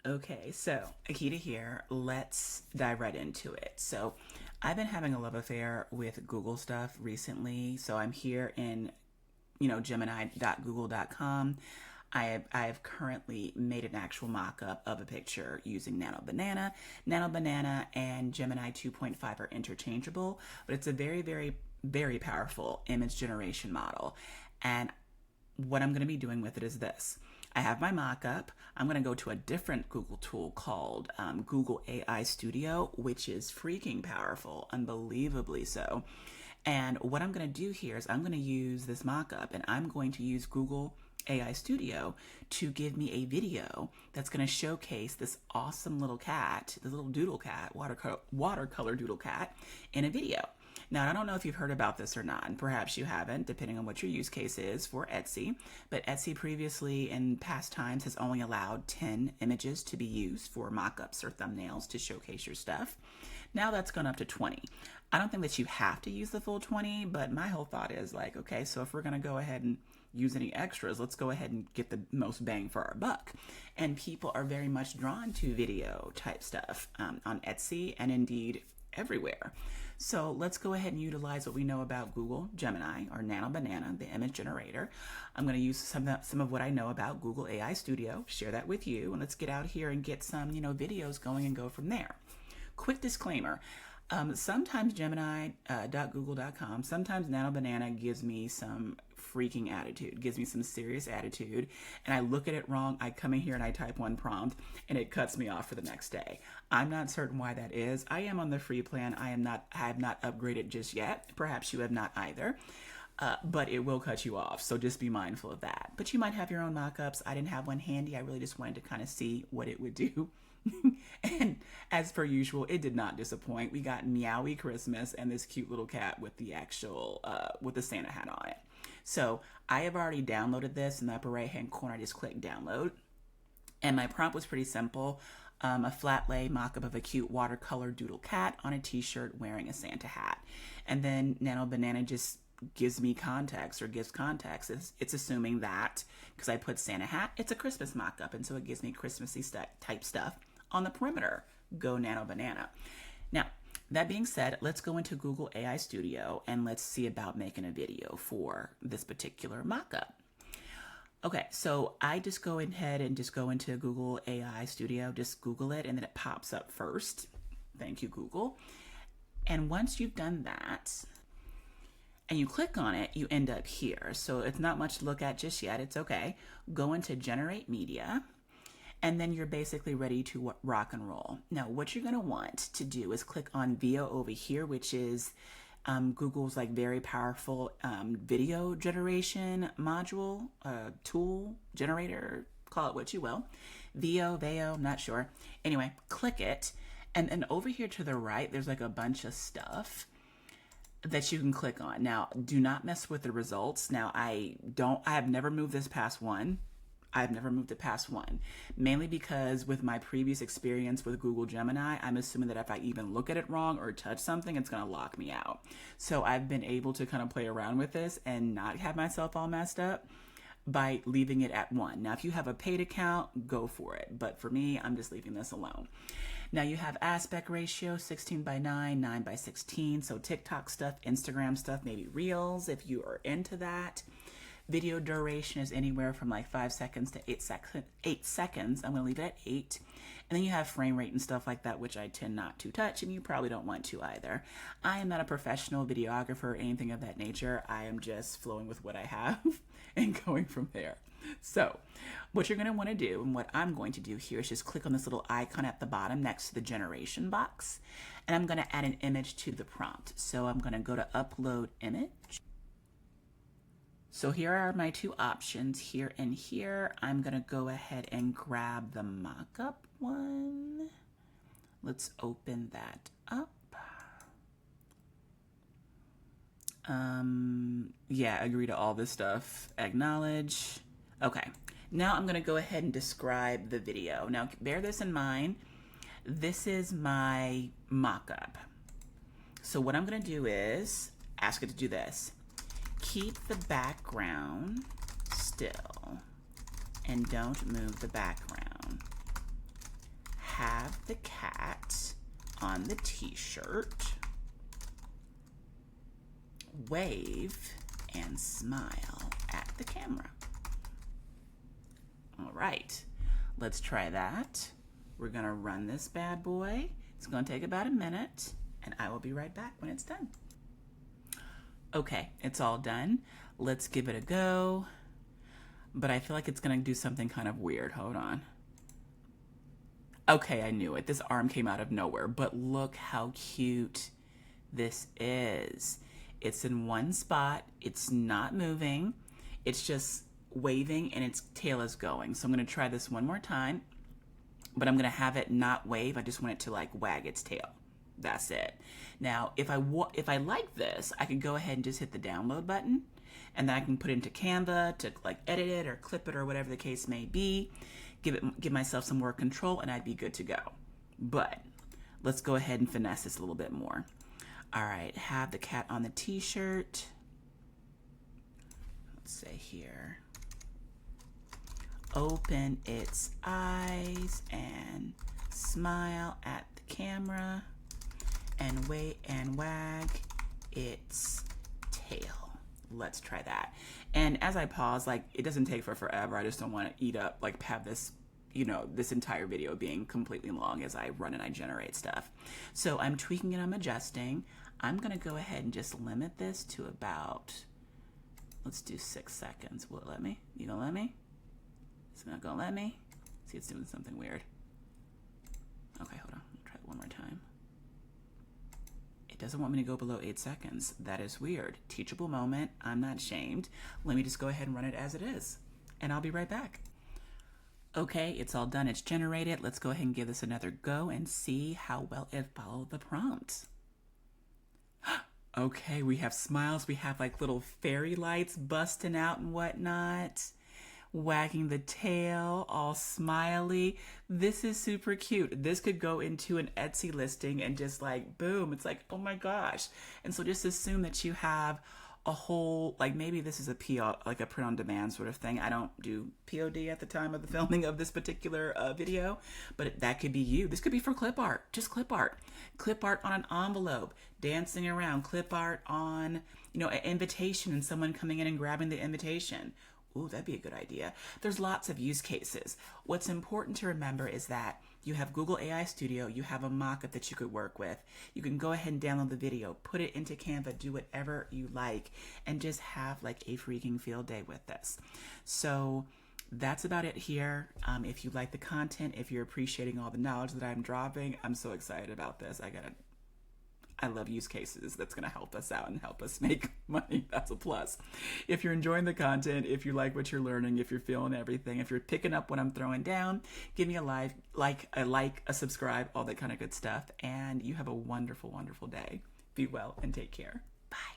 Okay, so Akita here. Let's dive right into it. So, I've been having a love affair with Google stuff recently. So, I'm here in, Gemini.google.com. I have currently made an actual mock-up of a picture using Nano Banana. Nano Banana and Gemini 2.5 are interchangeable, but it's a very, very, very powerful image generation model. And what I'm going to be doing with it is this. I have my mockup. I'm going to go to a different Google tool called Google AI Studio, which is freaking powerful, unbelievably so. And what I'm going to do here is I'm going to use this mockup and I'm going to use Google AI Studio to give me a video that's going to showcase this awesome little cat, this little doodle cat, watercolor doodle cat in a video. Now, I don't know if you've heard about this or not, and perhaps you haven't, depending on what your use case is for Etsy. But Etsy previously in past times has only allowed 10 images to be used for mockups or thumbnails to showcase your stuff. Now that's gone up to 20. I don't think that you have to use the full 20, but my whole thought is like, okay, so if we're going to go ahead and use any extras, let's go ahead and get the most bang for our buck. And people are very much drawn to video type stuff on Etsy and indeed everywhere. So let's go ahead and utilize what we know about Google Gemini or Nano Banana, the image generator. I'm going to use some of what I know about Google AI Studio, share that with you, and let's get out here and get some, videos going and go from there. Quick disclaimer. Sometimes Gemini.google.com, sometimes Nano Banana gives me some freaking attitude, gives me some serious attitude, and I look at it wrong. I come in here and I type one prompt and it cuts me off for the next day. I'm not certain why that is. I am on the free plan. I have not upgraded just yet. Perhaps you have not either. But it will cut you off, so just be mindful of that. But you might have your own mockups. I didn't have one handy. I really just wanted to kind of see what it would do. And as per usual, it did not disappoint. We got Meowie Christmas and this cute little cat with the actual with the Santa hat on it. So I have already downloaded this. In the upper right hand corner, I just clicked download, and my prompt was pretty simple. A flat lay mock-up of a cute watercolor doodle cat on a t-shirt wearing a Santa hat. And then Nano Banana just gives me context or gives context. It's assuming that because I put Santa hat, it's a Christmas mock-up, and so it gives me Christmassy type stuff on the perimeter. Go Nano Banana. Now, that being said, let's go into Google AI Studio and let's see about making a video for this particular mock-up. Okay, so I just go ahead and just go into Google AI Studio, just Google it, and then it pops up first. Thank you, Google. And once you've done that, and you click on it, you end up here. So it's not much to look at just yet. It's okay. Go into Generate Media, and then you're basically ready to rock and roll. Now, what you're going to want to do is click on VO over here, which is Google's like very powerful video generation module, tool, generator, call it what you will. VO, not sure. Anyway, click it. And then over here to the right, there's like a bunch of stuff that you can click on. Now, do not mess with the results. Now, I have never moved this past one. I've never moved it past one, mainly because with my previous experience with Google Gemini, I'm assuming that if I even look at it wrong or touch something, it's going to lock me out. So I've been able to kind of play around with this and not have myself all messed up by leaving it at 1. Now, if you have a paid account, go for it. But for me, I'm just leaving this alone. Now you have aspect ratio 16:9, 9:16. So TikTok stuff, Instagram stuff, maybe Reels if you are into that. Video duration is anywhere from like 5 seconds to 8 seconds. I'm going to leave it at 8. And then you have frame rate and stuff like that, which I tend not to touch, and you probably don't want to either. I am not a professional videographer or anything of that nature. I am just flowing with what I have and going from there. So what you're going to want to do, and what I'm going to do here, is just click on this little icon at the bottom next to the generation box, and I'm going to add an image to the prompt. So I'm going to go to upload image. So here are my two options, here and here. I'm going to go ahead and grab the mockup one. Let's open that up. Yeah, agree to all this stuff. Acknowledge. Okay, now I'm going to go ahead and describe the video. Now, bear this in mind. This is my mockup. So what I'm going to do is ask it to do this. Keep the background still and don't move the background. have the cat on the t-shirt wave and smile at the camera. All right, let's try that. We're gonna run this bad boy. It's gonna take about a minute, and I will be right back when it's done. Okay, it's all done. Let's give it a go. But I feel like it's gonna do something kind of weird. Hold on. Okay, I knew it. This arm came out of nowhere, but look how cute this is. It's in one spot. It's not moving. It's just waving and its tail is going. So I'm gonna try this one more time, but I'm gonna have it not wave. I just want it to like wag its tail. That's it. Now, if I like this, I could go ahead and just hit the download button, and then I can put it into Canva to like edit it or clip it or whatever the case may be. Give myself some more control, and I'd be good to go. But let's go ahead and finesse this a little bit more. All right, have the cat on the t-shirt. Let's say here. Open its eyes and smile at the camera. And wait and wag its tail. Let's try that. And as I pause, like, it doesn't take for forever. I just don't want to eat up, like, have this, you know, this entire video being completely long as I run and I generate stuff. So I'm tweaking and I'm adjusting. I'm going to go ahead and just limit this to about, let's do 6 seconds. Will it let me? You gonna let me? It's not gonna let me? See, it's doing something weird. Okay, hold on. I'll try it one more time. It doesn't want me to go below 8 seconds. That is weird. Teachable moment. I'm not ashamed. Let me just go ahead and run it as it is, and I'll be right back. Okay, it's all done. It's generated. Let's go ahead and give this another go and see how well it followed the prompt. Okay, we have smiles. We have like little fairy lights busting out and whatnot. Wagging the tail, all smiley. This is super cute. This could go into an Etsy listing and just like, boom, it's like, oh my gosh. And so just assume that you have a whole, like maybe this is a PO, like a print on demand sort of thing. I don't do POD at the time of the filming of this particular video, but that could be you. This could be for clip art, just clip art. Clip art on an envelope, dancing around, clip art on, you know, an invitation and someone coming in and grabbing the invitation. Ooh, that'd be a good idea. There's lots of use cases. What's important to remember is that you have Google AI Studio, you have a mockup that you could work with. You can go ahead and download the video, put it into Canva, do whatever you like, and just have like a freaking field day with this. So that's about it here. If you like the content, if you're appreciating all the knowledge that I'm dropping, I'm so excited about this. I love use cases. That's going to help us out and help us make money. That's a plus. If you're enjoying the content, if you like what you're learning, if you're feeling everything, if you're picking up what I'm throwing down, give me a like, a subscribe, all that kind of good stuff. And you have a wonderful, wonderful day. Be well and take care.